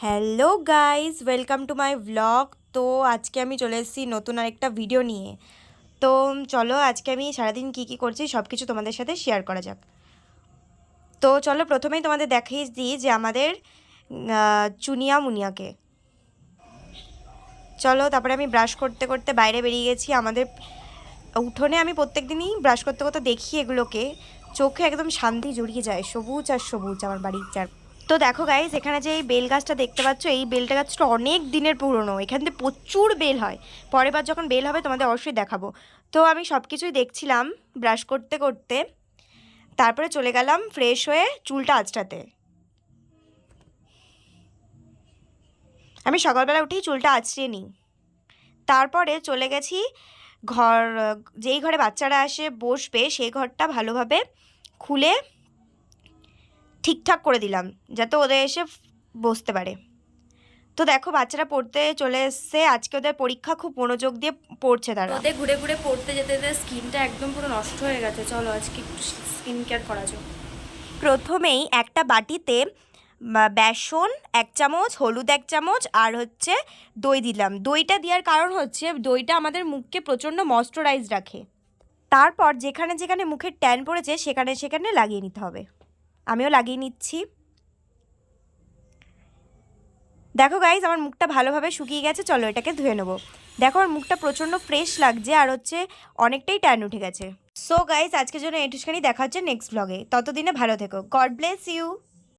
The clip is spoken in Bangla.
Hello guys, welcome to my blog. তো আজকে আমি চলে এসেছি নতুন আরেকটা ভিডিও নিয়ে। তো চলো আজকে আমি সারাদিন কি কি করছি সব কিছু তোমাদের সাথে শেয়ার করা যাক। তো চলো প্রথমেই তোমাদের দেখিয়ে দিই যে আমাদের চুনিয়া মুনিয়াকে। চলো তারপরে আমি ব্রাশ করতে করতে বাইরে বেরিয়ে গেছি। আমাদের উঠোনে আমি প্রত্যেক দিনই ব্রাশ করতে করতে দেখি এগুলোকে, চোখে একদম শান্তি জড়িয়ে যায়, সবুজ আর সবুজ আমার বাড়ির চার। তো দেখো গাইজ, এখানে যে এই বেল গাছটা দেখতে পাচ্ছ, এই বেলটা গাছটা অনেক দিনের পুরনো। এখান থেকে প্রচুর বেল হয়। পরের বার যখন বেল হবে তোমাদের অবশ্যই দেখাবো। তো আমি সব কিছুই দেখছিলাম ব্রাশ করতে করতে। তারপরে চলে গেলাম ফ্রেশ হয়ে চুলটা আঁচড়াতে। আমি সকালবেলা উঠেই চুলটা আঁচড়িয়ে নিই। তারপরে চলে গেছি ঘর, যেই ঘরে বাচ্চারা আসে বসবে সেই ঘরটা ভালোভাবে খুলে ঠিকঠাক করে দিলাম যাতে ওদের এসে বসতে পারে। তো দেখো বাচ্চারা পড়তে চলে এসছে। আজকে ওদের পরীক্ষা, খুব মনোযোগ দিয়ে পড়ছে তারা। ওদের ঘুরে ঘুরে পড়তে যেতে যেতে স্কিনটা একদম পুরো নষ্ট হয়ে গেছে। চলো আজকে একটু স্কিন কেয়ার করা যাক। প্রথমেই একটা বাটিতে বেসন 1 চামচ, হলুদ 1 চামচ আর হচ্ছে দই দিলাম। দইটা দেওয়ার কারণ হচ্ছে দইটা আমাদের মুখকে প্রচণ্ড ময়শ্চারাইজ রাখে। তারপর যেখানে যেখানে মুখের ট্যান পড়েছে সেখানে সেখানে লাগিয়ে নিতে হবে। আমিও লাগিয়ে নিচ্ছি। দেখো গাইজ, আমার মুখটা ভালোভাবে শুকিয়ে গেছে। চলো এটাকে ধুয়ে নেবো। দেখো আমার মুখটা প্রচণ্ড ফ্রেশ লাগছে আর হচ্ছে অনেকটাই ট্যান উঠে গেছে। সো গাইজ, আজকের জন্য এটুখানি দেখা হচ্ছে নেক্সট ব্লগে। ততদিনে ভালো থেকো। God bless you.